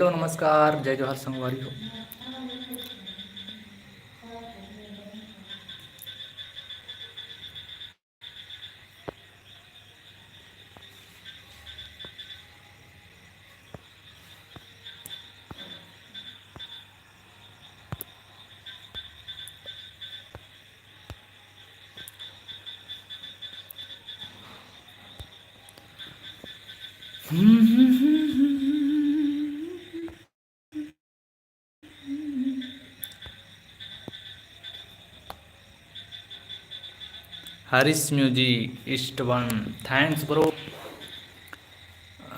Hello नमस्कार जय जोहार संगवारी हो। Harish music east one thanks bro.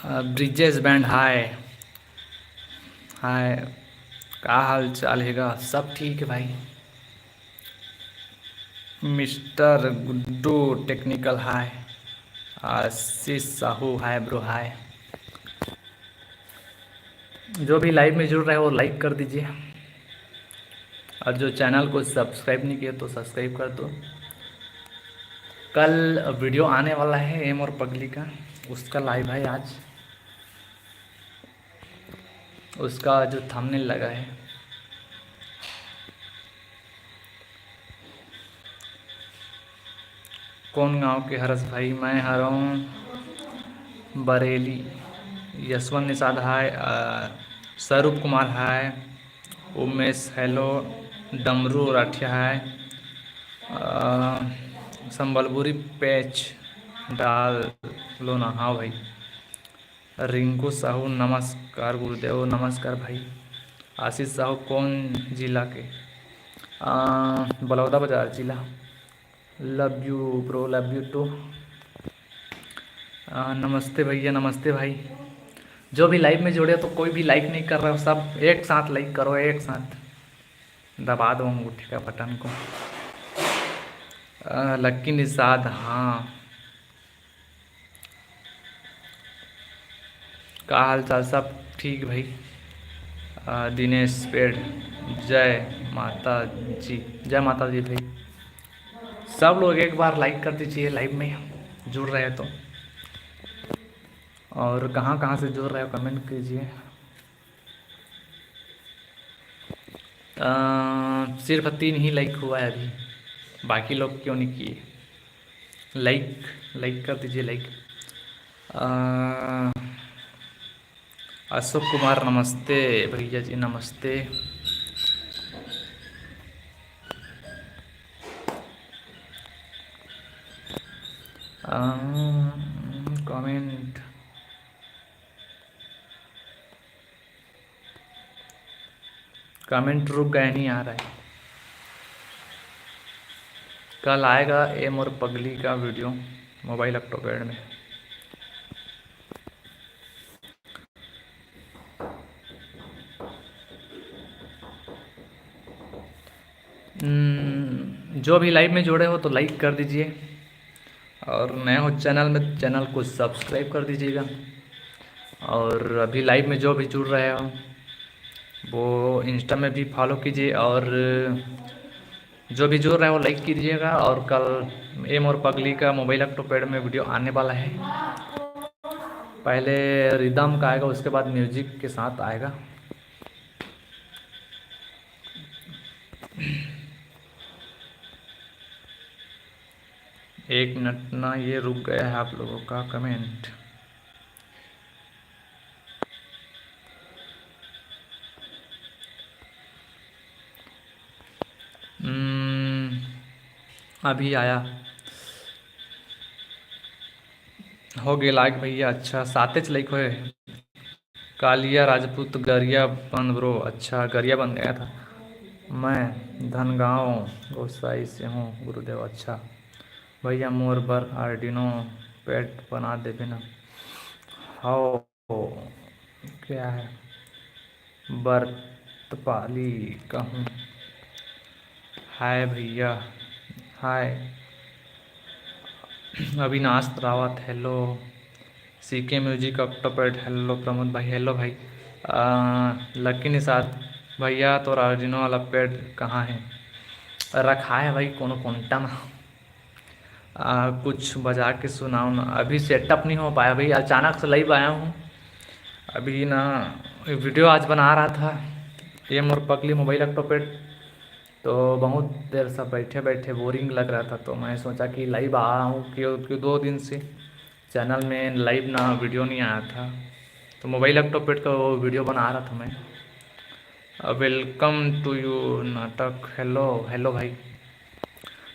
Brijesh band hi hi. क्या हाल चाल हैगा? सब ठीक है भाई। Mister Guddu technical hi. Ashish Sahu hi bro hi. जो भी लाइव में जुड़ रहे हो लाइक कर दीजिए, और जो चैनल को सब्सक्राइब नहीं किया तो सब्सक्राइब कर दो। कल वीडियो आने वाला है एम और पगली का, उसका लाइव है आज। उसका जो थंबनेल लगा है, कौन गांव के हरस भाई? मैं हूँ बरेली। यशवंत निषाद हाय। स्वरूप कुमार हाय। उमेश हेलो। डमरू राठिया हाय। संबलपुरी पैच डाल लो ना। हाँ भाई। रिंकू साहू नमस्कार गुरुदेव। नमस्कार भाई। आशीष साहू कौन जिला के? बलौदा बाजार जिला। Love you bro, love you too. नमस्ते भैया, नमस्ते भाई। जो भी लाइव में जुड़े तो कोई भी लाइक नहीं कर रहा हो, सब एक साथ लाइक करो, एक साथ दबा दो अंगूठे का बटन को। लक्की निषाद हाँ। का हाल चाल? सब ठीक भाई। दिनेश पेड़ जय माता जी, जय माता जी भाई। सब लोग एक बार लाइक कर दीजिए लाइव में जुड़ रहे हैं तो। और कहाँ कहाँ से जुड़ रहे हो कमेंट कीजिए। सिर्फ 3 ही लाइक हुआ है अभी, बाकी लोग क्यों नहीं किए? लाइक लाइक कर दीजिए लाइक। अशोक कुमार नमस्ते भैया जी, नमस्ते। कमेंट कमेंट रुक गए, नहीं आ रहा है। कल आएगा एम और पगली का वीडियो मोबाइल ऑक्टोपैड में। जो भी लाइव में जुड़े हो तो लाइक कर दीजिए, और नए हो चैनल में चैनल को सब्सक्राइब कर दीजिएगा। और अभी लाइव में जो भी जुड़ रहे हो वो इंस्टा में भी फॉलो कीजिए, और जो भी जुड़ रहे हो लाइक कीजिएगा। और कल एम और पगली का मोबाइल ऑक्टोपैड में वीडियो आने वाला है। पहले रिदम का आएगा, उसके बाद म्यूजिक के साथ आएगा। एक मिनट ना, ये रुक गया है आप लोगों का कमेंट। अभी आया, हो गया लाइक भैया। अच्छा 7 लाइक हुए। कालिया राजपूत गरिया बंद ब्रो। अच्छा गरिया बन गया था। मैं धनगांव गोसाई से हूँ गुरुदेव। अच्छा भैया मोर बर आर्डिनो पेट बना दे बिना। हाओ क्या है? बर्तपाली कहूँ। हाय भैया hi. Avinash Rawat hello. CK music octopad hello. Pramod भाई हेलो भाई। लकी निषाद भैया तो आर्डिनो वाला पेड कहाँ है? रखा है भाई कोनो कोंटा में। कुछ बजा के सुनाओ ना। अभी सेटअप नहीं हो पाया भाई, अचानक से लाइव आया हूँ। अभी ना वीडियो आज बना रहा था, ये मोर पगली मोबाइल एक्टोपेट। तो बहुत देर से बैठे बैठे बोरिंग लग रहा था, तो मैं सोचा कि लाइव आ रहा हूँ, क्योंकि 2 दिन से चैनल में लाइव ना वीडियो नहीं आया था। तो मोबाइल एक्टोपेट का वो वीडियो बना रहा था मैं। वेलकम टू यू नाटक, हेलो हेलो भाई।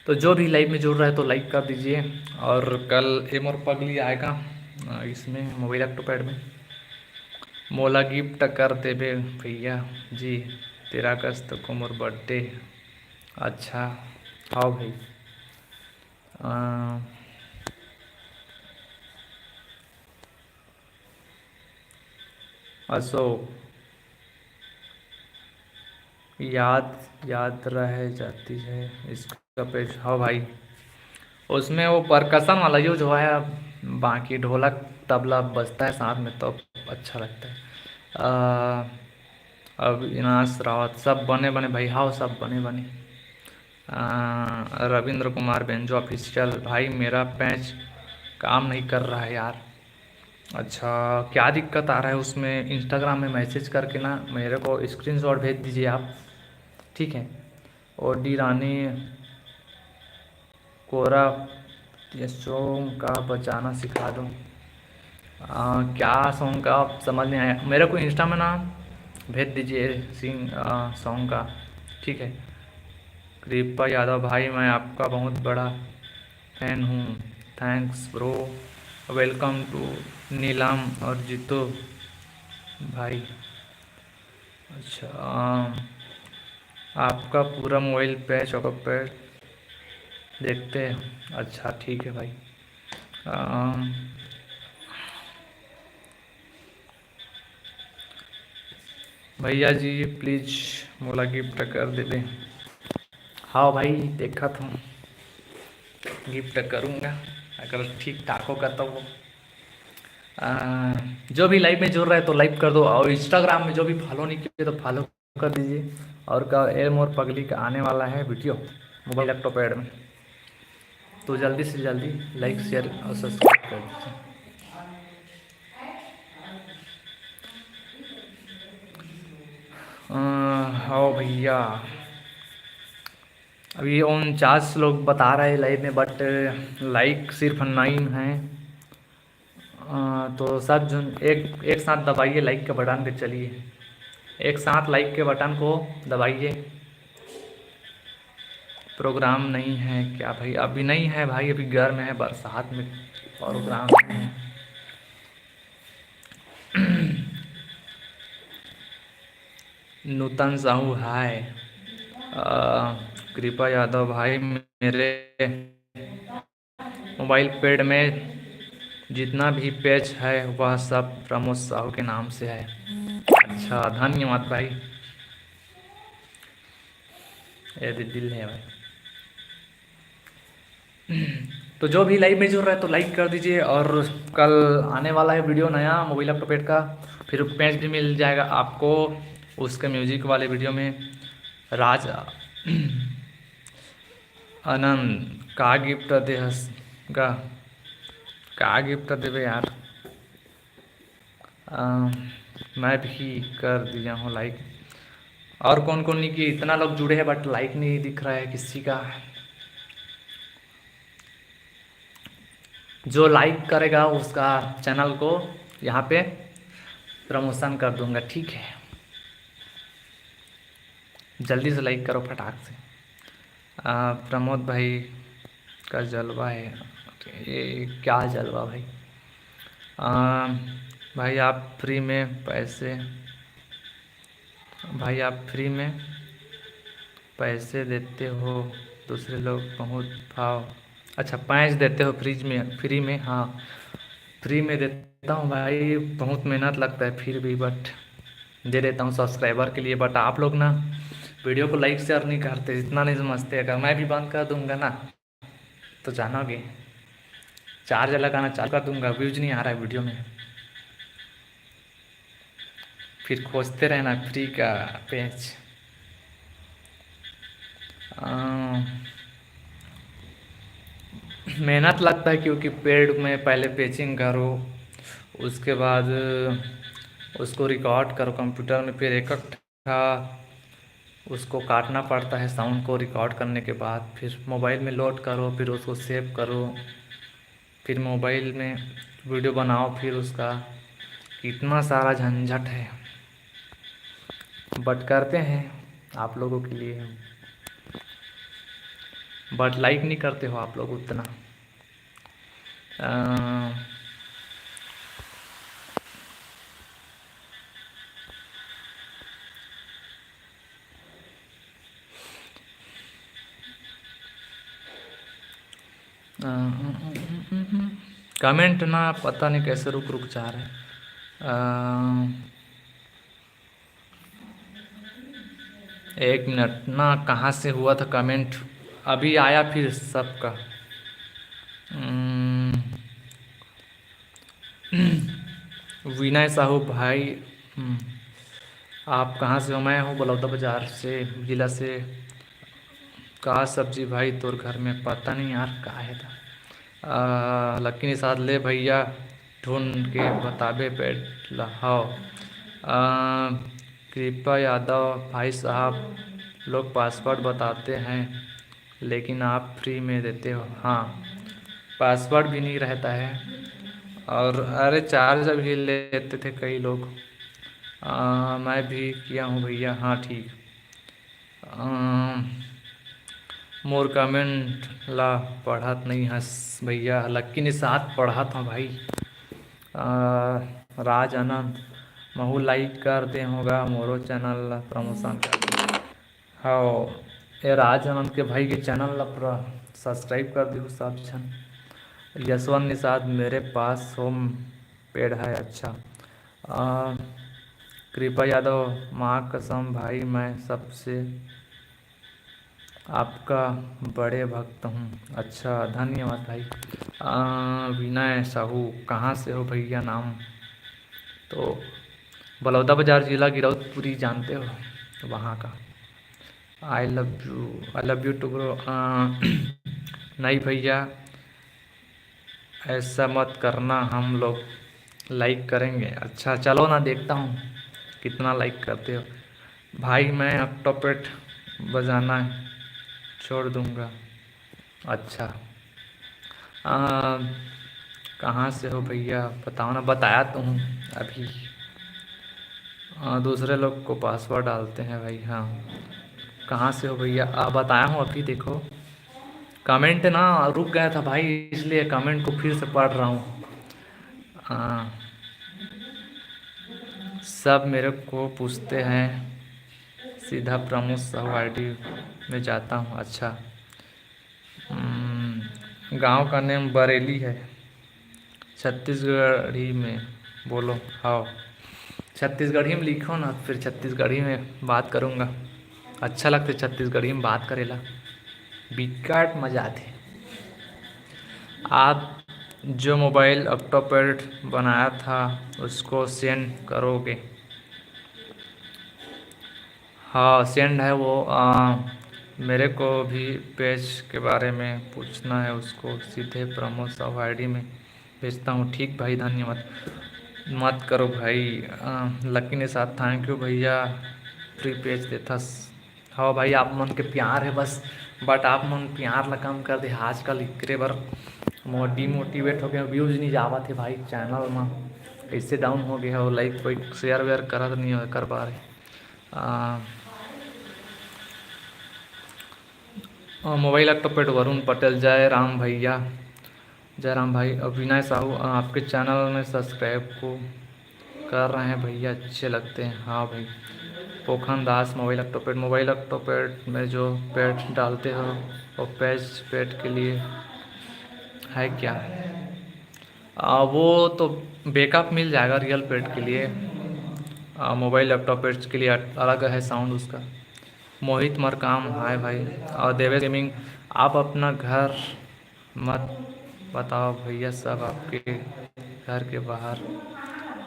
तो जो भी लाइव में जुड़ रहा है तो लाइक कर दीजिए। और कल एम और पगली आएगा इसमें मोबाइल एक्टोपैड में। मोला गिफ्ट कर देबे भैया जी, 13 अगस्त को मोर बर्थडे। अच्छा, हाँ भाई। अ, अशोक, याद याद रह जाती है इसका पेज, हाँ भाई। उसमें वो परकसन वाला यूज हुआ है, बाकी ढोलक तबला बजता है साथ में तो अच्छा लगता है। अविनाश रावत, सब बने बने भाई, हाँ सब बने बने। रविंद्र कुमार बेंजो ऑफिशियल, भाई मेरा पैच काम नहीं कर रहा है यार। अच्छा, क्या दिक्कत आ रहा है उसमें? इंस्टाग्राम में मैसेज करके ना मेरे को स्क्रीनशॉट भेज दीजिए आप, ठीक है। और डी रानी कोरा, ये सॉन्ग का बजाना सिखा दो। क्या सॉन्ग का आप समझ नहीं आया मेरे को? इंस्टा में ना भेज दीजिए सिंग सॉन्ग का, ठीक है। कृपा यादव, भाई मैं आपका बहुत बड़ा फैन हूँ, थैंक्स ब्रो। वेलकम टू नीलम और जीतो भाई। अच्छा, आपका पूरा मोबाइल पे चौकपेट देखते हैं, अच्छा ठीक है भाई। अम, भैया जी प्लीज़ मोला गिफ्ट कर दे दें। हाँ भाई, देखा था, गिफ्ट करूँगा अगर ठीक ठाक होगा तो वो। जो भी लाइव में जुड़ रहा है तो लाइक कर दो, और इंस्टाग्राम में जो भी फॉलो नहीं किए तो फॉलो कर दीजिए। और का एम और पगली का आने वाला है वीडियो मोबाइल लैपटॉप ऐड में, तो जल्दी से जल्दी लाइक शेयर और सब्सक्राइब कर दीजिए। हाँ भैया, अभी 49 लोग बता रहे हैं लाइव में, बट लाइक सिर्फ 9 हैं। तो सब जन एक एक साथ दबाइए लाइक के बटन पे, चलिए एक साथ लाइक के बटन को दबाइए। प्रोग्राम नहीं है क्या भाई? अभी नहीं है भाई, अभी गर्म है, बरसात में प्रोग्राम नहीं है। नूतन साहू हाय। कृपा यादव, भाई मेरे मोबाइल पेड में जितना भी पेज है वह सब प्रमोद साहू के नाम से है। अच्छा, धन्यवाद भाई, ये दिल है भाई। तो जो भी लाइव में जुड़ रहा है तो लाइक कर दीजिए। और कल आने वाला है वीडियो नया मोबाइल लैपटॉप का, फिर पेज भी मिल जाएगा आपको उसके म्यूजिक वाले वीडियो में। राज आनंद, का गिफ्ट दे गा, का गिफ्ट देवे यार। आ, मैं भी कर दिया हूँ लाइक। और कौन कौन नहीं किए? इतना लोग जुड़े हैं बट लाइक नहीं दिख रहा है किसी का। जो लाइक करेगा उसका चैनल को यहाँ पे प्रमोशन कर दूंगा, ठीक है। जल्दी से लाइक करो फटाक से। प्रमोद भाई का जलवा है, ये क्या जलवा भाई? आ, भाई आप फ्री में पैसे, भाई आप फ्री में पैसे देते हो, दूसरे लोग बहुत भाव, अच्छा पैंच देते हो फ्रीज में, फ्री में? हाँ फ्री में देता हूँ भाई, बहुत मेहनत लगता है फिर भी, बट दे देता हूँ सब्सक्राइबर के लिए। बट आप लोग ना वीडियो को लाइक शेयर नहीं करते, इतना नहीं समझते। अगर मैं भी बंद कर दूंगा ना तो जानोगे, चार्ज लगाना चालू कर दूंगा, व्यूज नहीं आ रहा है वीडियो में, फिर खोजते रहना फ्री का पेज। मेहनत लगता है क्योंकि पेड़ में पहले पेचिंग करो, उसके बाद उसको रिकॉर्ड करो कंप्यूटर में, फिर एक एक उसको काटना पड़ता है साउंड को रिकॉर्ड करने के बाद, फिर मोबाइल में लोड करो, फिर उसको सेव करो, फिर मोबाइल में वीडियो बनाओ, फिर उसका कितना सारा झंझट है, बट करते हैं आप लोगों के लिए, बट लाइक नहीं करते हो आप लोग उतना। अ, कमेंट ना पता नहीं कैसे रुक रुक जा रहे हैं। 1 मिनट ना, कहाँ से हुआ था कमेंट, अभी आया फिर सबका। विनय साहू भाई, आप कहाँ से हो? मैं हूँ बलौदा बाज़ार से, जिला से। का सब्जी भाई तोर घर में? पता नहीं यार का है था। लक्की निषाद ले भैया ढूंढ के बताबे पेट लहाओ। कृपा यादव भाई साहब, लोग पासवर्ड बताते हैं लेकिन आप फ्री में देते हो। हाँ, पासवर्ड भी नहीं रहता है, और अरे चार्ज भी लेते थे कई लोग। मैं भी किया हूँ भैया। हाँ ठीक। मोर कमेंट ला पढ़त नहीं हंस भैया, लक्की निषाद पढ़ा था भाई। राज आनंद महू लाइक कर दे होगा मोरो चैनल ला प्रमोशन कर। हाँ, ये राज आनंद के भाई के चैनल ला पूरा सब्सक्राइब कर दियो सब जन। यशवंत निषाद मेरे पास होम पेड़ है। अच्छा। कृपा यादव माँ कसम भाई मैं सबसे आपका बड़े भक्त हूँ। अच्छा धन्यवाद भाई। विनय साहू कहाँ से हो भैया? नाम तो बलौदा बाज़ार जिला गिरौदपुरी जानते हो, तो वहाँ का। I love you too bro. नहीं भैया ऐसा मत करना, हम लोग लाइक करेंगे। अच्छा चलो ना, देखता हूँ कितना लाइक करते हो भाई। मैं ऑक्टोपेट बजाना छोड़ दूँगा। अच्छा। कहाँ से हो भैया बताओ ना? बताया तो हूँ अभी। दूसरे लोग को पासवर्ड डालते हैं भाई। हाँ, कहाँ से हो भैया? बताया हूँ अभी, देखो कमेंट ना रुक गया था भाई, इसलिए कमेंट को फिर से पढ़ रहा हूँ। सब मेरे को पूछते हैं, सीधा प्रमोद साहू आईडी में जाता हूँ। अच्छा। गांव का नेम बरेली है, छत्तीसगढ़ी में बोलो। हाँ, छत्तीसगढ़ी में लिखो ना, फिर छत्तीसगढ़ी में बात करूँगा। अच्छा लगता है छत्तीसगढ़ी में बात करेला, बिकट मजा आते। आप जो मोबाइल ऑक्टोपैड बनाया था उसको सेंड करोगे? हाँ सेंड है वो। मेरे को भी पेज के बारे में पूछना है, उसको सीधे प्रमोद साहू आईडी में भेजता हूँ। ठीक भाई धन्यवाद। मत करो भाई। लकी ने साथ थैंक यू भैया, फ्री पेज देता। हाँ भाई, आप मन के प्यार है बस, बट आप मन प्यार ला कम कर दे। आजकल इकरे बर डिमोटिवेट हो गए, व्यूज़ नहीं जावा थे भाई चैनल में, कैसे डाउन हो गया हो। लाइक कोई शेयर वेयर करत नहीं हो कर पा रहे। मोबाइल ऑक्टोपेट वरुण पटेल, जय राम भैया, जय राम भाई। विनय साहू आपके चैनल में सब्सक्राइब को कर रहे हैं भैया, अच्छे लगते हैं। हाँ भाई। पोखन दास मोबाइल ऑक्टोपेट में जो पेट डालते हो वो पेज पेट के लिए है क्या? वो तो बैकअप मिल जाएगा रियल पेट के लिए। मोबाइल लैपटॉप पेट्स के लिए अलग है साउंड उसका। मोहित मरकाम हाय भाई। और देवेश गेमिंग, आप अपना घर मत बताओ भैया, सब आपके घर के बाहर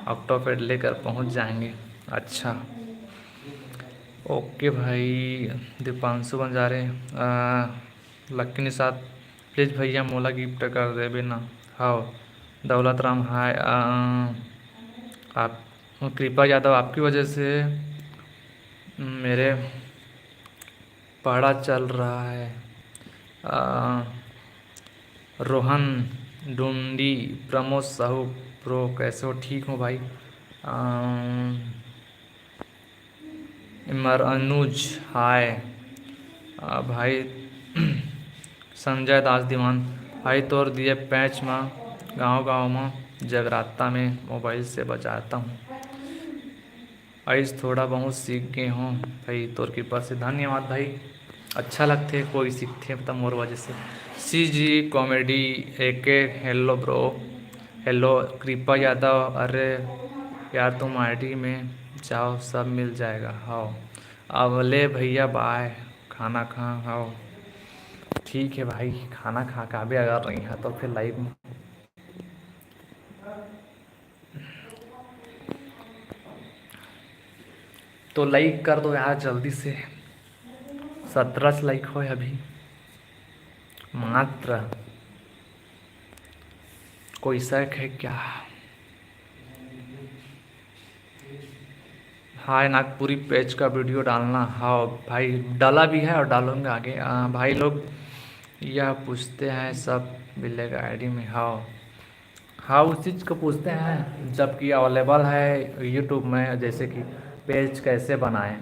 ऑक्टोपेड लेकर पहुंच जाएंगे। अच्छा ओके भाई। दीपांशु बंजारे, लक्की निषाद प्लीज़ भैया मोला गिफ्ट कर देबे ना। हाँ दौलत राम हाय। आप कृपा यादव, आपकी वजह से मेरे पढ़ा चल रहा है। आ, रोहन डुंडी, प्रमोद साहू प्रो, कैसे हो? ठीक हो भाई। इमर अनुज, हाय। भाई संजय दास दीवान, भाई तोड़ दिए पैच माँ, गाँव गाँव में जगराता में मोबाइल से बजाता हूँ। आइस थोड़ा बहुत सीख गए हों भाई, तोर कृपा से। धन्यवाद भाई, अच्छा लगते कोई सीखते तब मोर वजह से। सी जी कॉमेडी एके, हेलो ब्रो। हेलो कृपा यादव, अरे यार तुम आईडी में जाओ सब मिल जाएगा। हाँ अवले भैया बाय, खाना खा। हाँ ठीक है भाई, खाना खा का भी अगर नहीं है तो फिर लाइव में तो लाइक कर दो यार जल्दी से। 17 लाइक हो अभी मात्र। कोई शक है क्या? हाय नागपुरी पेज का वीडियो डालना। हाँ भाई डाला भी है और डालूंगा आगे। भाई लोग यह पूछते हैं सब मिलेगा आईडी में। हाँ हाँ उस चीज़ को पूछते हैं जबकि अवेलेबल है यूट्यूब में, जैसे कि पेज कैसे बनाएं,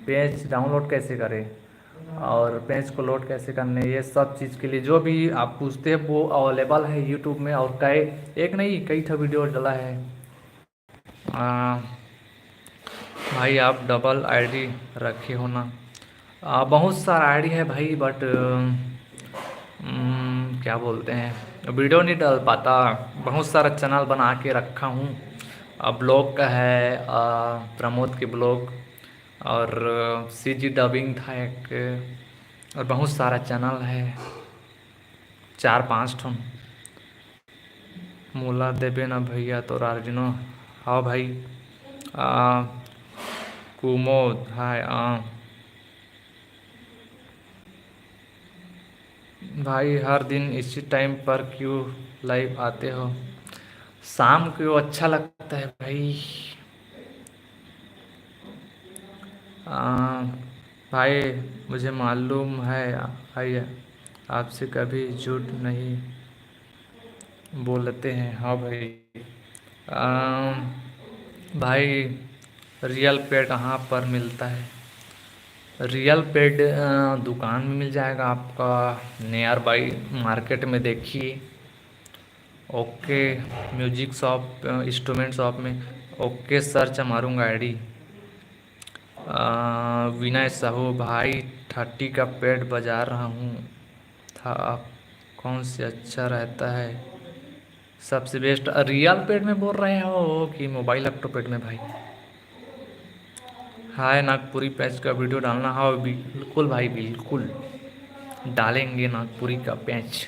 पेज डाउनलोड कैसे करें और पेज को लोड कैसे करने, ये सब चीज़ के लिए जो भी आप पूछते हैं वो अवेलेबल है यूट्यूब में। और कई, एक नहीं कई था वीडियो डला है। आ, भाई आप डबल आईडी रखे हो ना? बहुत सारा आईडी है भाई, बट क्या बोलते हैं वीडियो नहीं डाल पाता। बहुत सारा चैनल बना के रखा हूँ। ब्लॉग का है, प्रमोद के ब्लॉग, और सी जी डबिंग था एक, और बहुत सारा चैनल है, 4-5 ठो। मूला देबे ना भैया तो रार्जिनो। हाँ भाई। आ, कुमोद हाय। भाई हर दिन इसी टाइम पर क्यों लाइव आते हो? शाम को अच्छा लगता है भाई। आ, भाई मुझे मालूम है भाई आपसे कभी झूठ नहीं बोलते हैं। हाँ भाई। आ, भाई रियल पे कहाँ पर मिलता है? रियल पेड दुकान में मिल जाएगा आपका, नियर बाई मार्केट में देखिए। Okay music shop, instrument shop में। ओके सर्च मारूंगा आईडी। विनय साहू, भाई 30 का पेड बजा रहा हूँ था, आप कौन से अच्छा रहता है सबसे बेस्ट? रियल पेड में बोल रहे हो कि मोबाइल लैपटॉप पेड में भाई? हाय नागपुरी पैच का वीडियो डालना। हाँ बिल्कुल भाई बिल्कुल डालेंगे नागपुरी का पैच।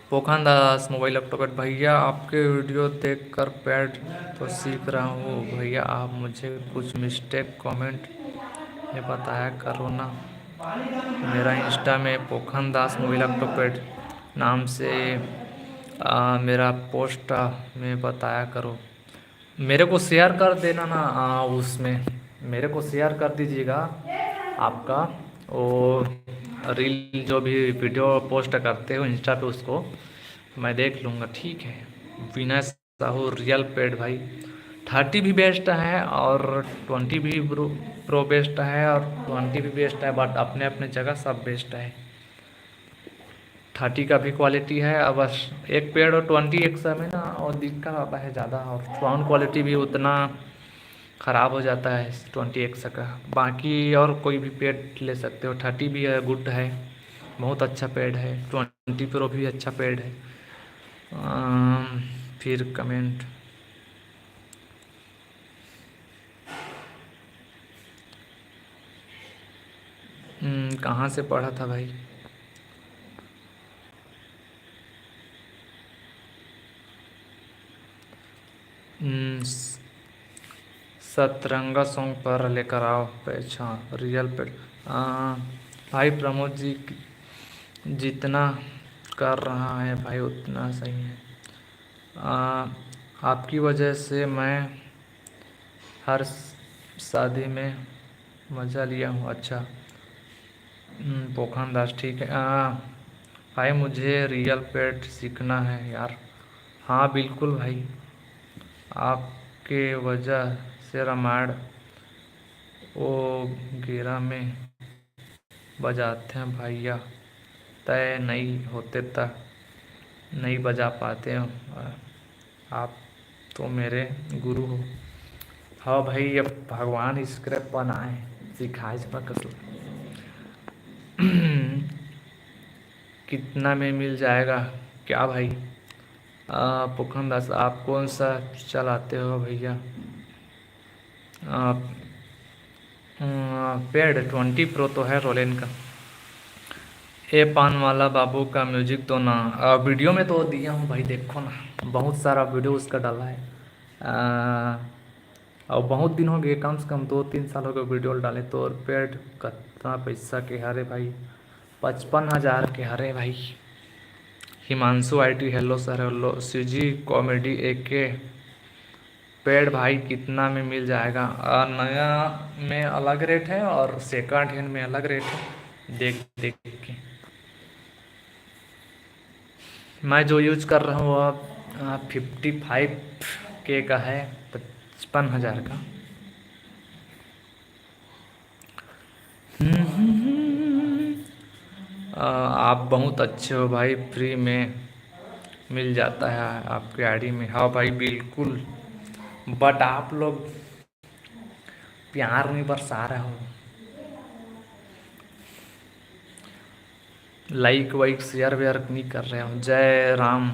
पोखन दास मोबाइल लैपटॉप भैया आपके वीडियो देखकर पैड तो सीख रहा हूँ भैया, आप मुझे कुछ मिस्टेक कमेंट में बताया करो ना। मेरा इंस्टा में पोखन दास मोबाइल लैपटॉप पैड नाम से मेरा पोस्ट में बताया करो। मेरे को शेयर कर देना ना, उसमें मेरे को शेयर कर दीजिएगा आपका वो रील, जो भी वीडियो पोस्ट करते हो इंस्टा पे उसको मैं देख लूँगा। ठीक है। विनय साहू रियल पेड भाई 30 भी बेस्ट है और 20 भी प्रो बेस्ट है और 20 भी बेस्ट है, बट अपने अपने जगह सब बेस्ट है। 30 का भी क्वालिटी है, अब बस एक पेड़ और 20 एक समय ना और दिक्कत आता है ज़्यादा, और साउंड क्वालिटी भी उतना ख़राब हो जाता है 20 का। बाकी और कोई भी पेड ले सकते हो, 30 भी है गुड है, बहुत अच्छा पेड है। 20 प्रो भी अच्छा पेड है। फिर कमेंट कहाँ से पढ़ा था भाई? सतरंगा सॉन्ग पर लेकर आओ पहचान रियल पे। भाई प्रमोद जी, जितना कर रहा है भाई उतना सही है। आ, आपकी वजह से मैं हर शादी में मज़ा लिया हूँ। अच्छा। पोखन दास ठीक है। भाई मुझे रियल पेट सीखना है यार। हाँ बिल्कुल भाई, आपके वजह से रामायण वो गिरा में बजाते हैं भैया, तय नहीं होते तक नहीं बजा पाते हो। आप तो मेरे गुरु हो। हाँ भाई, अब भगवान स्क्रिप्ट बनाए सिखाए पर कस कितना में मिल जाएगा क्या भाई? पुखन दास आप कौन सा चलाते हो भैया? आप पेड 20 प्रो तो है रोलेन का। ए पान वाला बाबू का म्यूजिक तो ना वीडियो में तो दिया हूँ भाई, देखो ना बहुत सारा वीडियो उसका डाला है। और बहुत दिन हो गए, कम से कम 2-3 साल हो गए वीडियो डाले तो। और पेड कितना पैसा के हरे भाई? 55,000 के हरे भाई। Himanshu IT hello sir, hello CG comedy AK paid भाई कितना में मिल जाएगा? नया में अलग रेट है और सेकंड हैंड में अलग रेट है, देख देख के। मैं जो यूज कर रहा हूँ वह 55K का है, 55,000 का। आप बहुत अच्छे हो भाई, फ्री में मिल जाता है आपके आईडी में। हाँ भाई बिल्कुल, बट आप लोग प्यार नहीं बरसा रहे हो, लाइक वाइक शेयर वेयर नहीं कर रहे हो। जय राम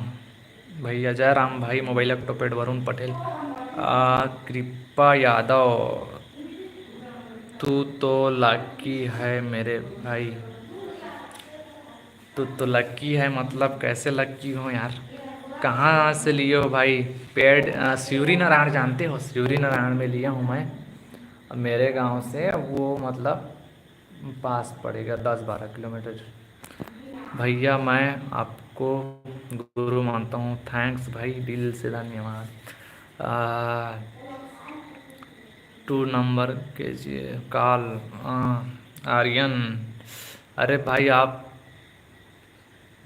भैया, जय राम भाई। मोबाइल लैपटॉप वरुण पटेल, कृपा यादव, तू तो लकी है मेरे भाई। तू तो लकी है मतलब कैसे लकी हो यार? कहाँ से लिए हो भाई? पेड शिवरी नारायण जानते हो? शिवरी नारायण में लिया हूँ मैं, मेरे गांव से वो मतलब पास पड़ेगा 10-12 किलोमीटर। भैया मैं आपको गुरु मानता हूँ। थैंक्स भाई, दिल से धन्यवाद। 2 नंबर कीजिए कॉल। आर्यन, अरे भाई आप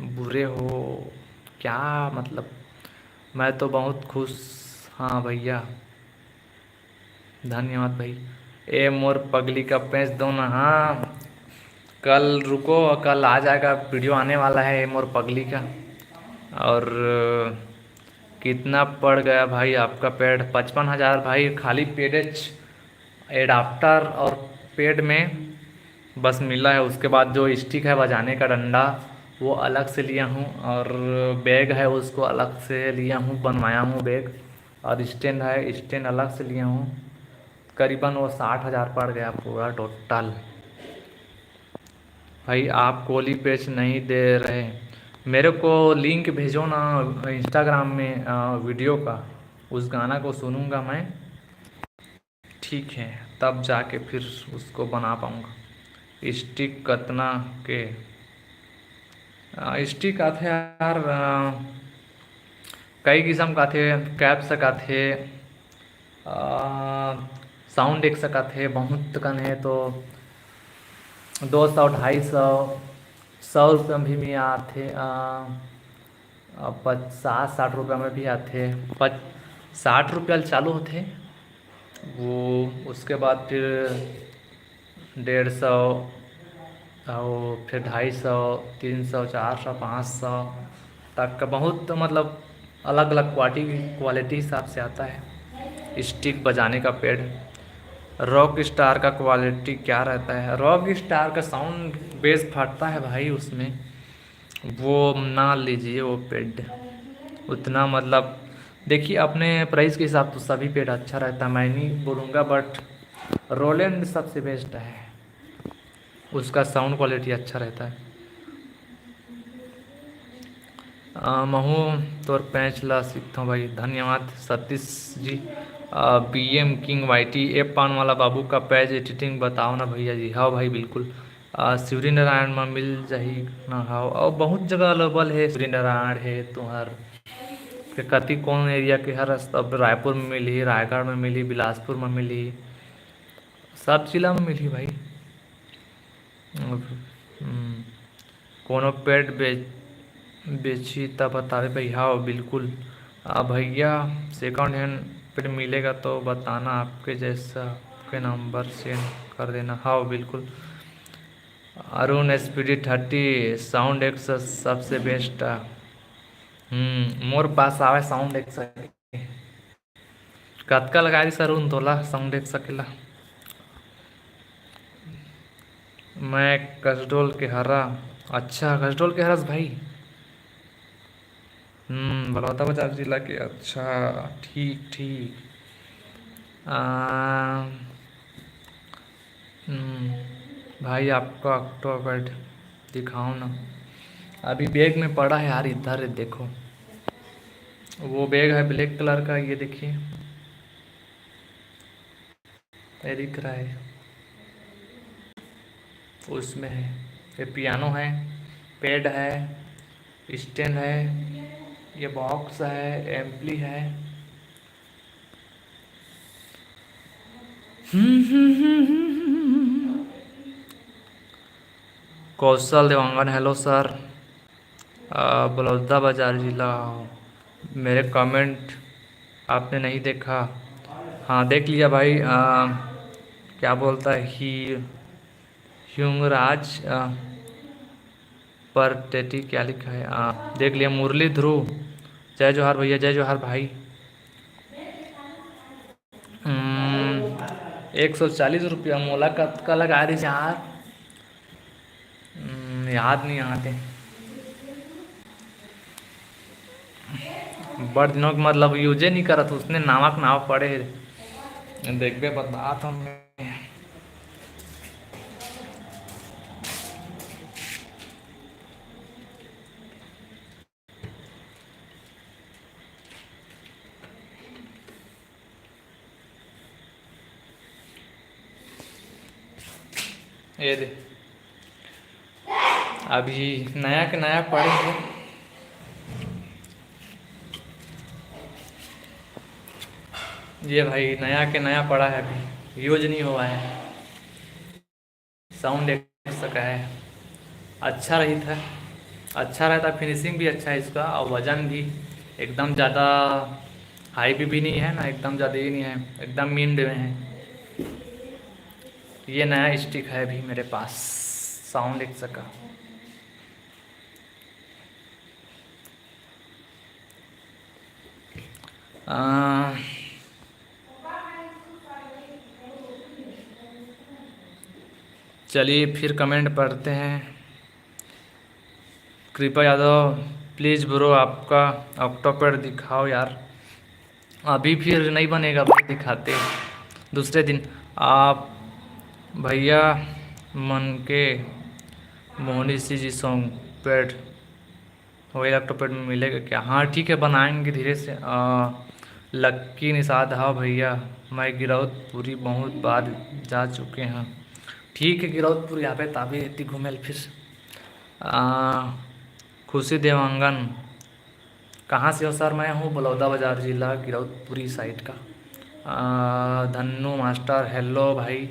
बुरे हो क्या मतलब? मैं तो बहुत खुश। हाँ भैया धन्यवाद भाई। ए मोर पगली का पैंच दो ना। हाँ कल रुको, कल आ जाएगा, वीडियो आने वाला है ए मोर पगली का। और कितना पड़ गया भाई आपका पेड? 55,000 भाई, खाली पेडेज एडाप्टर और पेड में बस मिला है। उसके बाद जो स्टिक है बजाने का डंडा वो अलग से लिया हूँ, और बैग है उसको अलग से लिया हूँ, बनवाया हूँ बैग। और स्टैंड है, स्टैंड अलग से लिया हूँ। करीबन वो 60,000 पड़ गया पूरा टोटल। भाई आप कोली पेज नहीं दे रहे, मेरे को लिंक भेजो ना इंस्टाग्राम में वीडियो का, उस गाना को सुनूंगा मैं, ठीक है? तब जाके फिर उसको बना पाऊँगा। स्टिक कतना के स्टिक आते यार, कई किस्म का थे। कैप सका थे, साउंड एक सका थे, बहुत कन है तो 200, 250, 100 रुपये में भी आते। 50-60 रुपये में भी आते। 60 रुपये चालू होते वो। उसके बाद फिर 150, और फिर 250, 300, 400, 500 तक का, बहुत मतलब अलग अलग क्वालिटी हिसाब से आता है स्टिक बजाने का पेड। रॉक स्टार का क्वालिटी क्या रहता है? रॉक स्टार का साउंड बेस फटता है भाई उसमें, वो ना लीजिए वो पेड उतना। मतलब देखिए अपने प्राइस के हिसाब तो सभी पेड अच्छा रहता है, मैं नहीं बोलूँगा, बट रोलैंड सबसे बेस्ट है, उसका साउंड क्वालिटी अच्छा रहता है। महू तोर पैंच ला सीखता हूँ भाई, धन्यवाद Satish ji. BM king YT app पान वाला बाबू का पेज एडिटिंग बताओ ना भैया जी। हाँ भाई बिल्कुल, शिवरी नारायण में मिल जाही ना। हाँ और बहुत जगह अवेलेबल है, शिवरी नारायण है तुम्हार कि कति कौन एरिया के हर अब रायपुर में मिली, रायगढ़ में मिली, बिलासपुर में मिली, सब जिला में मिली भाई। हम्म, कोनो पेड़ बेची तब बतावे भैया। हाँ बिल्कुल। भैया सेकंड हैंड पेड़ मिलेगा तो बताना, आपके जैसा के नंबर सेंड कर देना। हाँ बिल्कुल। अरुण SPD 30 साउंड एक्स सबसे बेस्ट। मोर पास आवे साउंड एक कतका लगा दी सर उन तोला साउंड एक सकेला। मैं कसडोल के हरा। अच्छा कसडोल के हरस भाई। बलौदा बाजार जिला के। अच्छा ठीक ठीक। आ, भाई आपका अक्टूबर दिखाओ ना। अभी बैग में पड़ा है यार, इधर है देखो। वो बैग है ब्लैक कलर का, ये देखिए, ये दिख रहा है, उसमें है। ये पियानो है, पैड है, स्टैंड है, ये बॉक्स है, एम्पली है। कौशल देवांगन हेलो सर। बलौदा बाजार जिला। मेरे कमेंट आपने नहीं देखा? हाँ देख लिया भाई। क्या बोलता है ही ह्यूंगराज पर टेटी क्या लिखा है? देख लिया। मुरली ध्रुव, जय जोहार भैया, जय जोहार भाई। 140 रुपया मोला का लगा रही यार। याद नहीं आते बड़ दिनों के मतलब यूजे नहीं करत, उसने नामक नाव पड़े देखबे बात हम। ये दे अभी नया के नया पड़े हैं। ये भाई नया के नया पड़ा है, अभी यूज नहीं हुआ है। साउंड एक का है, अच्छा रही था, अच्छा रहता, फिनिशिंग भी अच्छा है इसका, और वज़न भी एकदम ज़्यादा हाई भी नहीं है ना, एकदम ज़्यादा ही नहीं है, एकदम मीन में है। ये नया स्टिक है अभी मेरे पास, साउंड एक का। चलिए फिर कमेंट पढ़ते हैं। कृपा यादव प्लीज़ ब्रो आपका ऑक्टोपैड दिखाओ यार। अभी फिर नहीं बनेगा भाई, दिखाते दूसरे दिन। आप भैया मन के मोहनी सी जी सॉन्ग पैड वही ऑक्टोपैड में मिलेगा क्या? हाँ ठीक है, बनाएंगे धीरे से। लक्की निषाद, हाँ भैया मैं गिरौदपुरी बहुत बार जा चुके हैं। ठीक है गिरौदपुर यहाँ पे ताबी रहती घूमेल फिर। खुशी देवांगन कहाँ से हो सर? मैं हूँ बलौदा बाजार जिला गिरौदपुरी साइड का। धन्नू मास्टर हेलो भाई।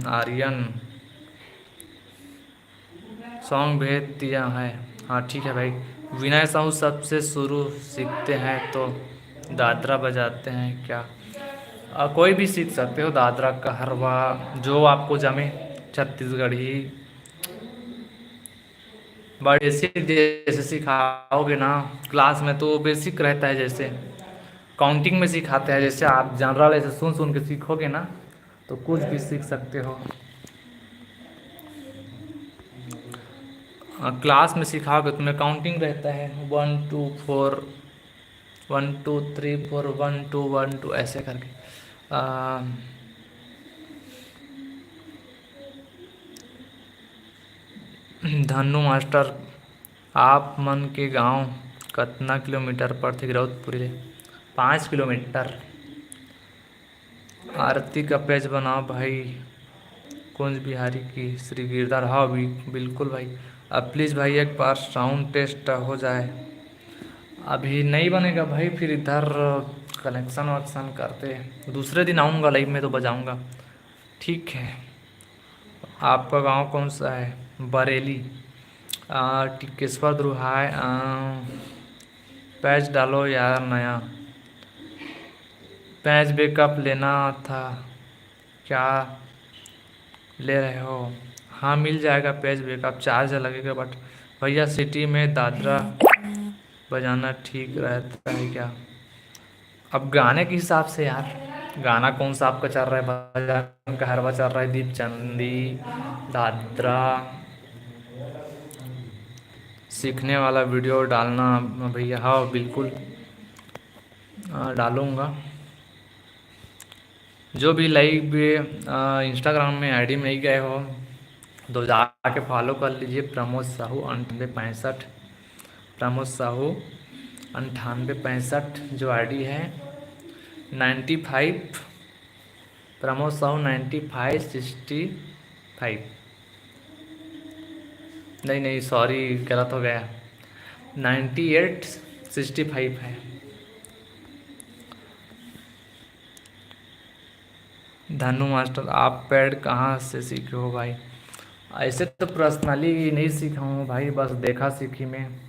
आर्यन सॉन्ग भेज दिया है। हाँ ठीक है भाई। विनय साहू सबसे शुरू सीखते हैं तो दादरा बजाते हैं क्या? कोई भी सीख सकते हो, दादरा का हरवा जो आपको जमे, छत्तीसगढ़ी बेसिक जैसे सिखाओगे ना क्लास में तो बेसिक रहता है, जैसे काउंटिंग में सिखाते हैं, जैसे आप जनरल ऐसे सुन सुन के सीखोगे ना तो कुछ भी सीख सकते हो। क्लास में सिखाओगे तुम्हें काउंटिंग रहता है 1 2 4, 1 2 3 4, 1 2 1 2 ऐसे करके। धन्नू मास्टर आप मन के गांव कितना किलोमीटर पर थे गिरौदपुरी? 5 किलोमीटर। आरती का पेज बनाओ भाई, कुंज बिहारी की श्री गिरधर। हाँ भी बिल्कुल भाई। अब प्लीज़ भाई एक बार साउंड टेस्ट हो जाए। अभी नहीं बनेगा भाई, फिर इधर कनेक्शन वक्शन करते दूसरे दिन आऊँगा लाइव में तो बजाऊँगा। ठीक है। आपका गांव कौन सा है? बरेली। टिकेश्वर ध्रुव हाय। पैच डालो यार नया। पैच बैकअप लेना था क्या? ले रहे हो? हाँ मिल जाएगा पैच बैकअप, चार्ज लगेगा बट भैया सिटी में दादरा बजाना ठीक रहता है क्या? अब गाने के हिसाब से यार, गाना कौन सा आपका चल रहा है? भजन का हरवा चल रहा है, दीप चंदी, दादरा। सीखने वाला वीडियो डालना भैया। हाँ बिल्कुल डालूँगा। जो भी लाइव इंस्टाग्राम में आईडी में नहीं गए हो तो जाके फॉलो कर लीजिए। प्रमोद साहू 9865, प्रमोद साहू 9865 जो आईडी है। 95 प्रमोद साहू 9565। नहीं सॉरी गलत हो गया, 9865 है। धनु मास्टर आप पैड कहाँ से सीखे हो भाई? ऐसे तो पर्सनली नहीं सीखा हूँ भाई, बस देखा सीखी में,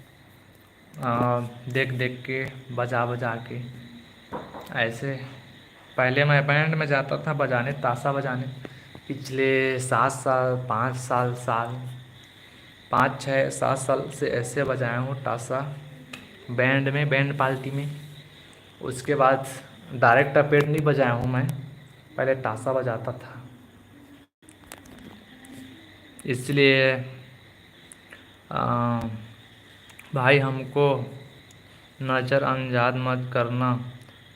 देख देख के बजा बजा के। ऐसे पहले मैं बैंड में जाता था बजाने, ताशा बजाने। पिछले 7 साल 5 साल 5 6 7 साल से ऐसे बजाया हूँ ताशा बैंड में, बैंड पार्टी में। उसके बाद डायरेक्ट पेड नहीं बजाया हूँ मैं, पहले ताशा बजाता था। इसलिए भाई हमको नज़रअंदाज मत करना,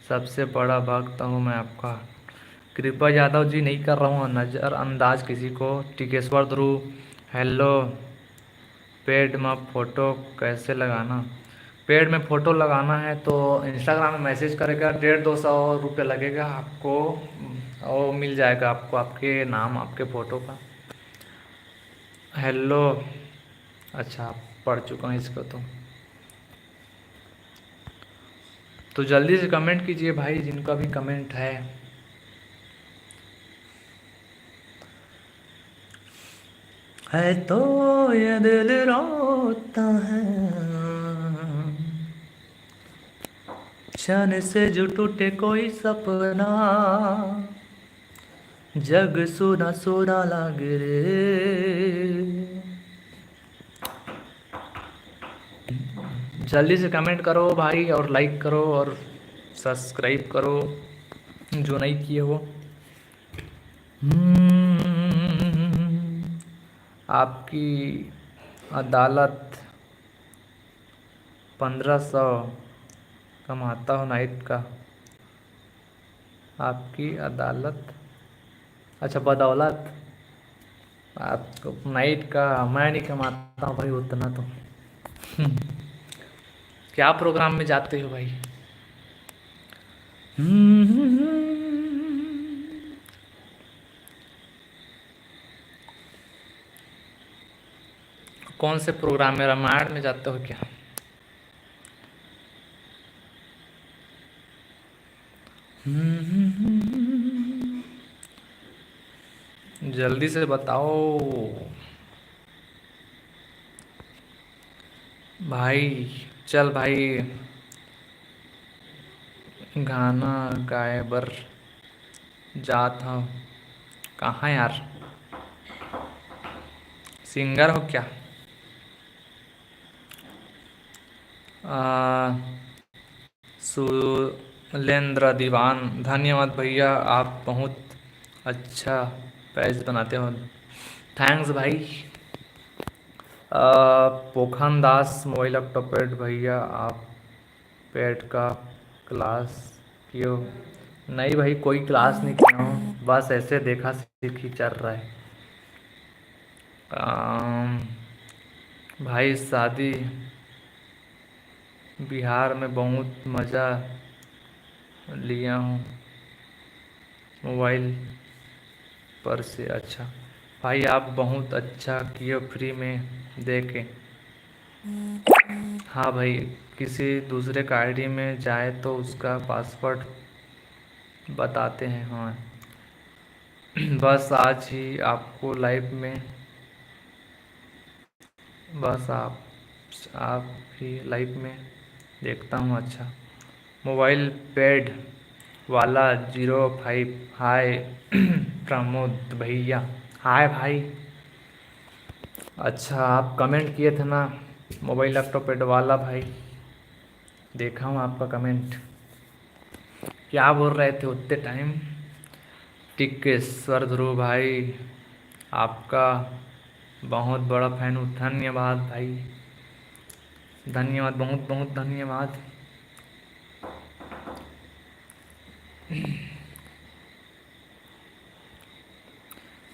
सबसे बड़ा भक्त हूँ मैं आपका। कृपा यादव जी नहीं कर रहा हूँ नज़रअंदाज किसी को। टिकेश्वर ध्रुव हेलो। पेड में फ़ोटो कैसे लगाना? पेड में फ़ोटो लगाना है तो इंस्टाग्राम में मैसेज करेगा, 150-200 रुपये लगेगा आपको, और मिल जाएगा आपको आपके नाम आपके फ़ोटो का। हेलो। अच्छा पढ़ चुका हूँ इसको तो जल्दी से कमेंट कीजिए भाई, जिनका भी कमेंट है तो ये दिल रोता है, क्षण से जो टूटे कोई सपना, जग सुना सुना लागे रे। जल्दी से कमेंट करो भाई, और लाइक करो और सब्सक्राइब करो जो नहीं किए हो। आपकी अदालत 1500 कमाता हो नाइट का। आपकी अदालत, अच्छा बदौलत आपको नाइट का। मैं नहीं कमाता हूँ भाई उतना तो। क्या प्रोग्राम में जाते हो भाई? कौन से प्रोग्राम में? रामायण में जाते हो क्या? जल्दी से बताओ भाई। चल भाई गाना गाए बर जात हूँ। कहाँ यार? सिंगर हो क्या? सुलेंद्र दीवान धन्यवाद भैया, आप बहुत अच्छा पेज बनाते हो। थैंक्स भाई। पोखन दास मोबाइल लैपटॉप भैया, आप पेट का क्लास किए हो? नहीं भाई कोई क्लास नहीं किया हूँ, बस ऐसे देखा सीखी चल रहा है। भाई शादी बिहार में बहुत मज़ा लिया हूँ मोबाइल पर से। अच्छा भाई आप बहुत अच्छा किए फ्री में दे के। हाँ भाई किसी दूसरे का आईडी में जाए तो उसका पासवर्ड बताते हैं। हाँ बस आज ही आपको लाइव में, बस आप ही लाइव में देखता हूँ। अच्छा, मोबाइल पैड वाला 05। हाय प्रमोद भैया, हाय भाई। अच्छा, आप कमेंट किए थे ना मोबाइल लैपटॉप पैड वाला भाई, देखा हूँ आपका कमेंट। क्या बोल रहे थे उतने टाइम? टिकेश्वर ध्रुव भाई, आपका बहुत बड़ा फैन हूँ। धन्यवाद भाई, धन्यवाद, बहुत बहुत धन्यवाद।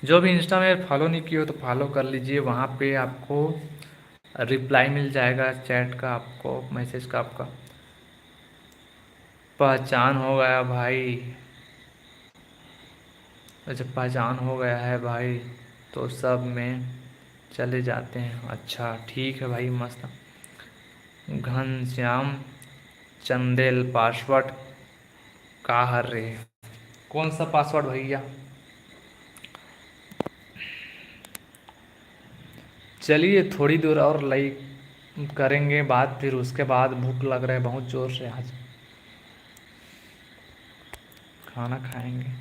जो भी इंस्टा में फॉलो नहीं किए हो तो फॉलो कर लीजिए, वहाँ पे आपको रिप्लाई मिल जाएगा चैट का, आपको मैसेज का। आपका पहचान हो गया भाई। अच्छा, पहचान हो गया है भाई तो सब में चले जाते हैं। अच्छा ठीक है भाई, मस्त। घनश्याम चंदेल, पासवर्ड का हर रे, कौन सा पासवर्ड भैया? चलिए थोड़ी दूर और लाइक करेंगे बात, फिर उसके बाद भूख लग रहा है बहुत ज़ोर से, आज खाना खाएंगे।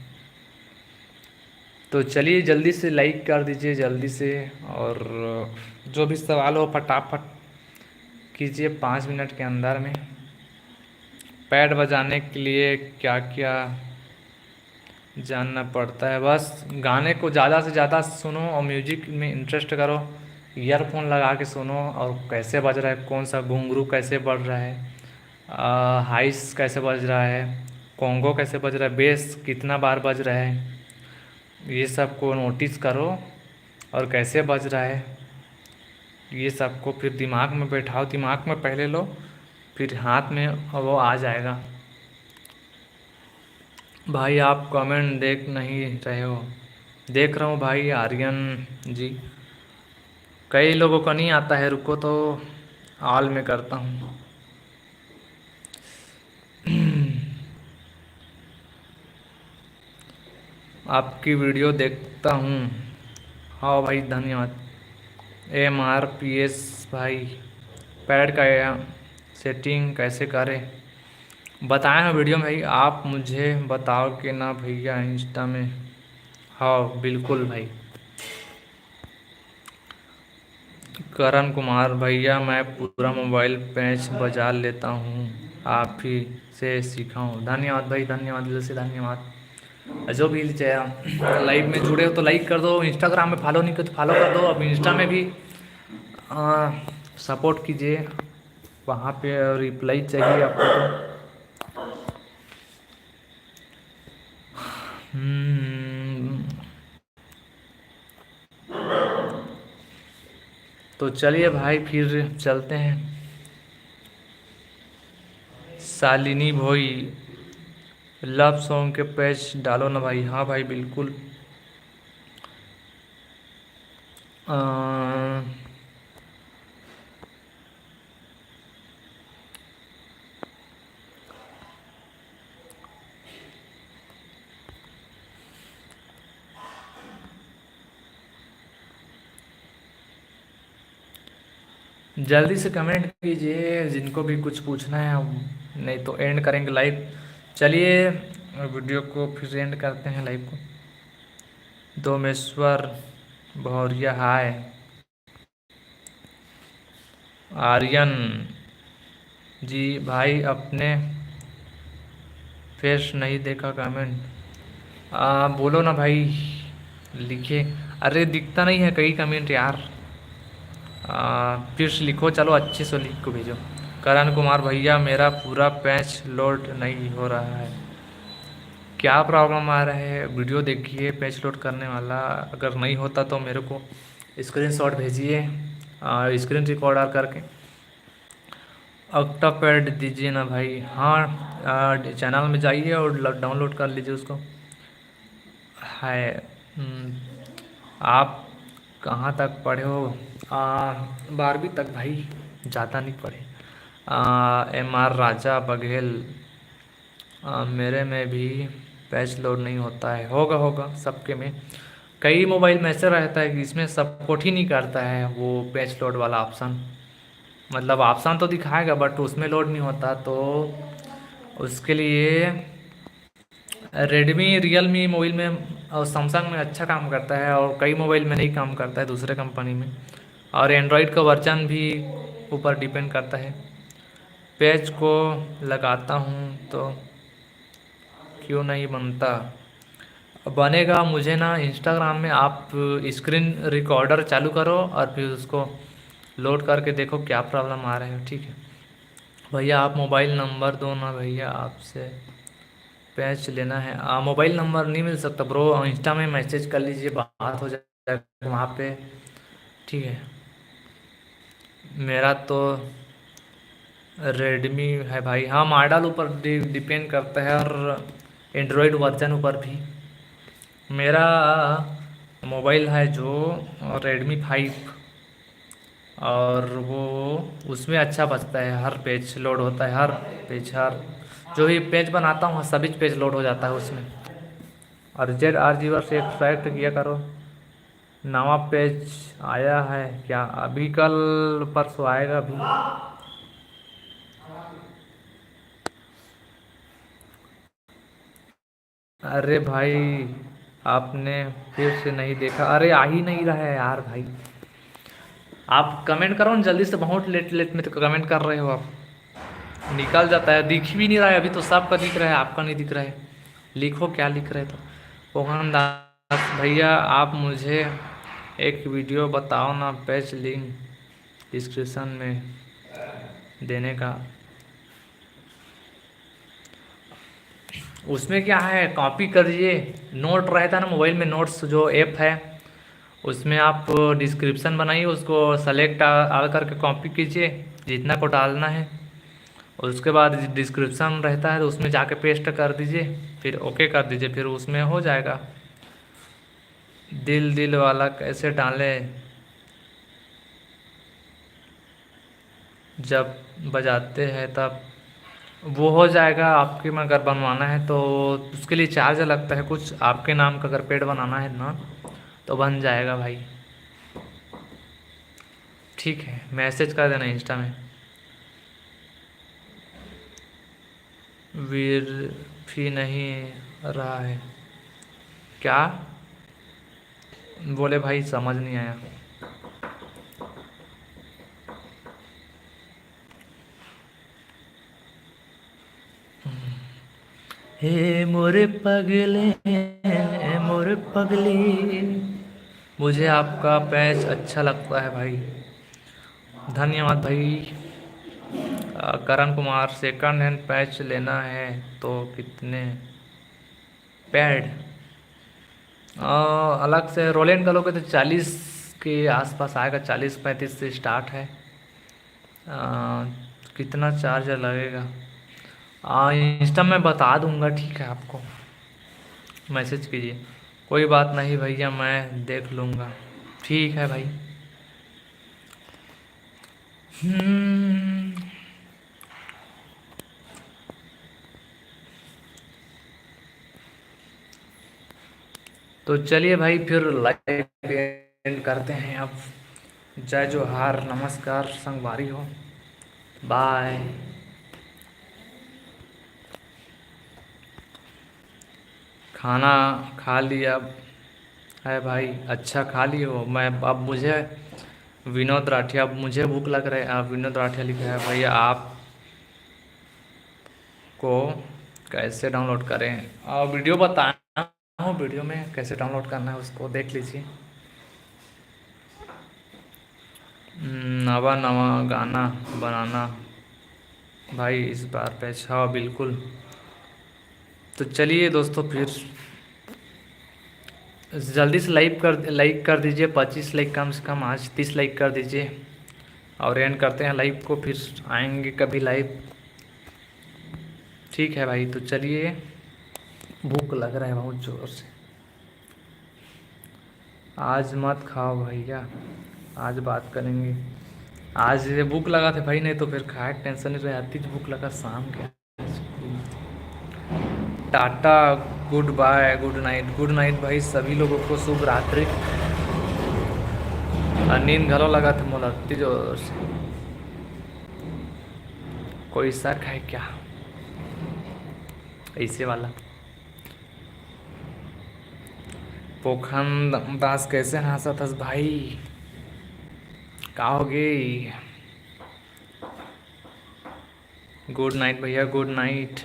तो चलिए जल्दी से लाइक कर दीजिए जल्दी से, और जो भी सवाल हो फटाफट कीजिए 5 मिनट के अंदर में। पैड बजाने के लिए क्या क्या जानना पड़ता है? बस गाने को ज़्यादा से ज़्यादा सुनो और म्यूजिक में इंटरेस्ट करो, ईयरफोन लगा के सुनो, और कैसे बज रहा है, कौन सा घुंघरू कैसे बज रहा है, हाइस कैसे बज रहा है, कॉन्गो कैसे बज रहा है, बेस कितना बार बज रहा है, ये सब को नोटिस करो, और कैसे बज रहा है ये सब को फिर दिमाग में बैठाओ, दिमाग में पहले लो, फिर हाथ में वो आ जाएगा। भाई आप कमेंट देख नहीं रहे हो? देख रहा हूँ भाई आर्यन जी। कई लोगों को नहीं आता है, रुको तो ऑल में करता हूँ। आपकी वीडियो देखता हूँ। हाँ भाई धन्यवाद। MRPS भाई, पैड का सेटिंग कैसे करें बताएं हैं वीडियो में भाई। आप मुझे बताओ कि ना भैया इंस्टा में। हाँ बिल्कुल भाई। करण कुमार भैया, मैं पूरा मोबाइल पैच बजा लेता हूँ, आप ही से सीखा हूँ। धन्यवाद भाई, धन्यवाद, दिल से धन्यवाद। जो भी लाइव में जुड़े हो तो लाइक कर दो, इंस्टाग्राम में फॉलो नहीं कर तो फॉलो कर दो, अब इंस्टा में भी सपोर्ट कीजिए, वहाँ पे रिप्लाई चाहिए आपको तो। तो चलिए भाई फिर चलते हैं। शालिनी भोई, लव सॉन्ग के पेज डालो ना भाई। हाँ भाई बिल्कुल। अ, जल्दी से कमेंट कीजिए जिनको भी कुछ पूछना है, नहीं तो एंड करेंगे लाइव। चलिए वीडियो को फिर एंड करते हैं लाइव को। दोमेश्वर भौरिया, हाय। आर्यन जी भाई, अपने फेस नहीं देखा कमेंट, बोलो ना भाई, लिखे। अरे दिखता नहीं है कई कमेंट यार, फिर से लिखो, चलो अच्छे से लिख को भेजो। करण कुमार भैया, मेरा पूरा पैच लोड नहीं हो रहा है, क्या प्रॉब्लम आ रहा है? वीडियो देखिए पैच लोड करने वाला, अगर नहीं होता तो मेरे को स्क्रीनशॉट भेजिए स्क्रीन रिकॉर्डर करके। ऑक्टापैड दीजिए ना भाई। हाँ चैनल में जाइए और डाउनलोड कर लीजिए उसको। है आप कहाँ तक पढ़े हो? 12वीं तक भाई, ज़्यादा नहीं पढ़े। एम आर राजा बघेल, मेरे में भी पैच लोड नहीं होता है। होगा होगा सबके में। कई मोबाइल में ऐसा रहता है कि इसमें सपोर्ट ही नहीं करता है वो पैच लोड वाला ऑप्शन। मतलब ऑप्शन तो दिखाएगा बट उसमें लोड नहीं होता, तो उसके लिए रेडमी रियलमी मोबाइल में और सैमसंग में अच्छा काम करता है, और कई मोबाइल में नहीं काम करता है दूसरे कंपनी में। और एंड्रॉयड का वर्जन भी ऊपर डिपेंड करता है। पेज को लगाता हूँ तो क्यों नहीं बनता? बनेगा। मुझे ना इंस्टाग्राम में आप स्क्रीन रिकॉर्डर चालू करो और फिर उसको लोड करके देखो क्या प्रॉब्लम आ रहा है, ठीक है भैया। आप मोबाइल नंबर दो ना भैया, आपसे पैच लेना है। मोबाइल नंबर नहीं मिल सकता ब्रो, इंस्टा में मैसेज कर लीजिए, बात हो जाएगा वहाँ पे, ठीक है। मेरा तो रेडमी है भाई। हाँ, मॉडल ऊपर डिपेंड करता है, और एंड्रॉयड वर्जन ऊपर भी। मेरा मोबाइल है जो रेडमी 5, और वो उसमें अच्छा बचता है, हर पेज लोड होता है, हर पेज, हर जो भी पेज बनाता हूँ सभी पेज लोड हो जाता है उसमें। और जेड आर जी वर्स एक्सट्रैक्ट किया करो। नवा पेज आया है क्या? अभी कल परसों आएगा अभी। अरे भाई, आपने फिर से नहीं देखा? अरे आ ही नहीं रहा है यार भाई। आप कमेंट करो ना जल्दी से, बहुत लेट लेट में तो कमेंट कर रहे हो आप। निकल जाता है, दिख भी नहीं रहा है। अभी तो सबका दिख रहा है, आपका नहीं दिख रहा है। लिखो क्या लिख रहे तो। मोहन दास भैया, आप मुझे एक वीडियो बताओ ना, पैच लिंक डिस्क्रिप्शन में देने का। उसमें क्या है, कॉपी करिए। नोट रहता है ना मोबाइल में, नोट्स जो ऐप है उसमें आप डिस्क्रिप्शन बनाइए, उसको सेलेक्ट आल करके कॉपी कीजिए जितना को डालना है। और उसके बाद डिस्क्रिप्शन रहता है तो उसमें जाके पेस्ट कर दीजिए, फिर ओके कर दीजिए, फिर उसमें हो जाएगा। दिल दिल वाला कैसे डालें? जब बजाते हैं तब वो हो जाएगा। आपके में अगर बनवाना है तो उसके लिए चार्ज लगता है कुछ। आपके नाम का अगर पेड बनाना है ना तो बन जाएगा भाई, ठीक है। मैसेज कर देना इंस्टा में। वीर भी नहीं रहा है क्या? बोले भाई, समझ नहीं आया। हे मोरे पगले, मोरे पगली, मुझे आपका पैच अच्छा लगता है भाई। धन्यवाद भाई। Karan Kumar, second hand patch लेना है तो कितने पैड? अलग से रोलेंड का लोगे तो 40 के आसपास आएगा, 40-35 से स्टार्ट है। कितना चार्ज लगेगा? इंस्टा में बता दूंगा, ठीक है। आपको मैसेज कीजिए। कोई बात नहीं भैया, मैं देख लूँगा, ठीक है भाई। हम्म, तो चलिए भाई, फिर लाइव एंड करते हैं अब। जय जोहार, नमस्कार, संगवारी हो, बाय। खाना खा लिया है भाई? अच्छा खा ली हो। मैं अब मुझे विनोद राठिया, अब मुझे भूख लग रहा है। आप विनोद राठिया लिखा है भैया, आप को कैसे डाउनलोड करें? वीडियो बताना हो, वीडियो में कैसे डाउनलोड करना है उसको देख लीजिए। नवा नवा गाना बनाना भाई इस बार पे। हाँ बिल्कुल। तो चलिए दोस्तों, फिर जल्दी से लाइक कर दीजिए। 25 लाइक कम से कम, आज 30 लाइक कर दीजिए। और एंड करते हैं लाइव को, फिर आएंगे कभी लाइव, ठीक है भाई। तो चलिए, भूख लग रहा है बहुत ज़ोर से। आज मत खाओ भैया, आज बात करेंगे। आज ये भूख लगा था भाई, नहीं तो फिर खाए टेंशन नहीं रहती, भूख लगा शाम के। Tata, goodbye, good night भाई सभी लोगों को, शुभ रात्रि। नींद घलो लगा था मोला अति जोर से। कोई शक है क्या ऐसे वाला? पोखन दास कैसे हंसा थस भाई, का हो गई? गुड नाइट भैया, गुड नाइट।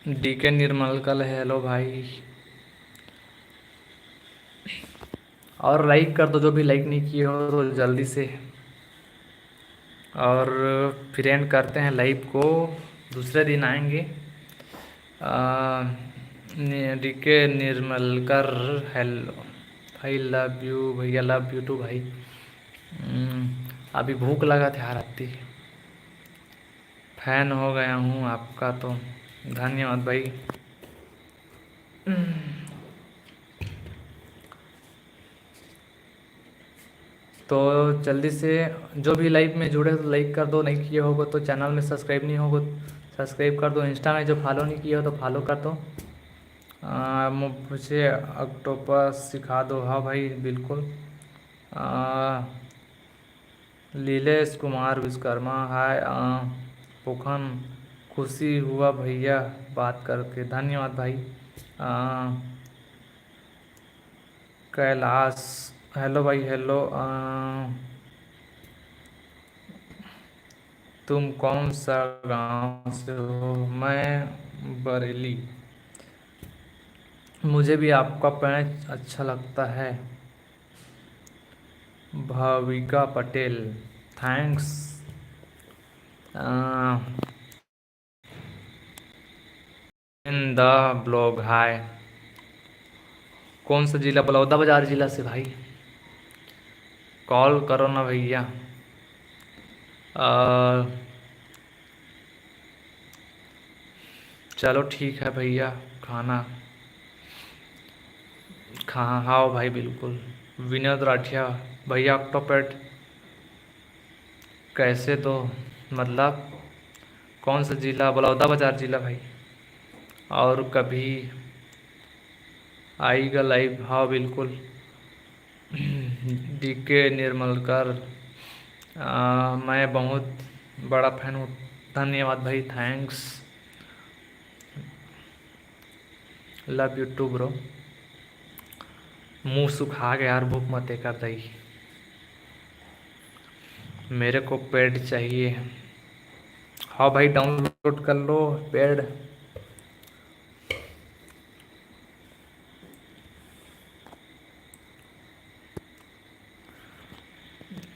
डीके निर्मल कल, हेलो भाई। और लाइक कर दो जो भी लाइक नहीं किए हो तो जल्दी से। और फिर एंड करते हैं लाइव को, दूसरे दिन आएंगे। डीके निर्मलकर, हेलो भाई, लव यू भैया, लव यू टू भाई। अभी भूख लगा था यार अति, फैन हो गया हूँ आपका तो, धन्यवाद भाई। तो जल्दी से जो भी लाइव में जुड़े तो लाइक कर दो, नहीं किए होगा तो चैनल में सब्सक्राइब नहीं होगा सब्सक्राइब कर दो, इंस्टा में जो फॉलो नहीं किया हो तो फॉलो कर दो। मुझे ऑक्टोपस सिखा दो, हाँ भाई बिल्कुल। लीलेश कुमार विश्वकर्मा, हाय। पुखन, खुशी हुआ भैया बात करके, धन्यवाद भाई। कैलाश, हेलो भाई, हेलो। तुम कौन सा गांव से हो? मैं बरेली। मुझे भी आपका पैंच अच्छा लगता है। Bhavika Patel, thanks. In the blog, hi. कौन सा जिला? बलौदाबाजार जिला से भाई। कॉल करो ना भैया। चलो ठीक है भैया, खाना खाओ भाई बिल्कुल। विनोद राठिया, भैया ऑक्टोपेट कैसे तो, मतलब कौन सा जिला? बलौदाबाजार जिला भाई। और कभी आएगा लाइव, हाँ बिल्कुल। डीके निर्मलकर, मैं बहुत बड़ा फैन हूँ, धन्यवाद भाई, thanks, love you too bro. मुंह सुखा गया यार, भूख मत कर दई, मेरे को पेड चाहिए। हाँ भाई डाउनलोड कर लो पेड।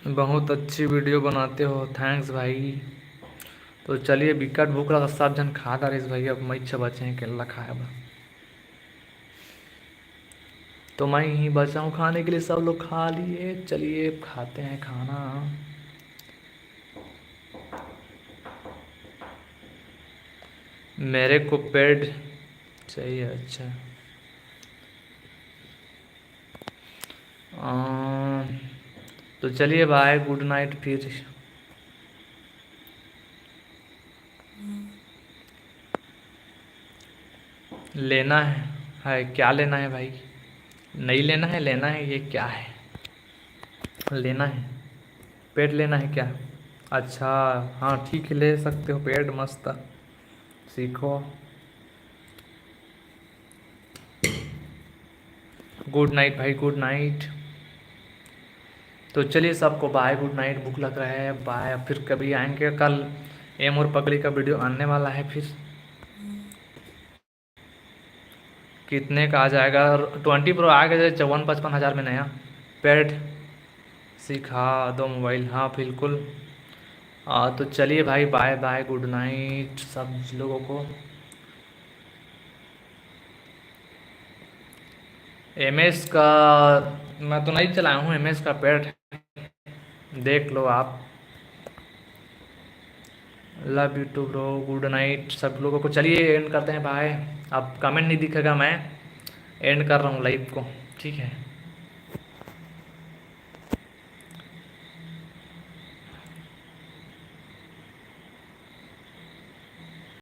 बहुत अच्छी वीडियो बनाते हो, थैंक्स भाई। तो चलिए, बिकट भूख लगा, सब जन खा रहे भाई, अब मैं इच्छा बचे हैं केला खाया बा, तो मैं ही बचा हूँ खाने के लिए, सब लोग खा लिए। चलिए खाते हैं खाना। मेरे को पेड चाहिए, अच्छा। तो चलिए बाय, गुड नाइट फिर। लेना है क्या लेना है भाई? नहीं लेना है, लेना है, ये क्या है? लेना है, पेड लेना है क्या? अच्छा, हाँ ठीक है, ले सकते हो पेड, मस्त सीखो। गुड नाइट भाई, गुड नाइट। तो चलिए सबको बाय, गुड नाइट, भूख लग रहा है, बाय। फिर कभी आएंगे, कल एम और पगड़ी का वीडियो आने वाला है। फिर कितने का आ जाएगा? 20 प्रो आ गया 54-55 हज़ार में नया पेड, सिखा दो मोबाइल, हाँ बिल्कुल। तो चलिए भाई, बाय बाय, गुड नाइट सब लोगों को। एम एस का मैं तो नहीं चलाया हूँ, एम एस का पेड देख लो आप। Love you too bro, good night सब लोगों को। चलिए एंड करते हैं, बाय। अब कमेंट नहीं दिखेगा, मैं एंड कर रहा हूँ लाइव को, ठीक है।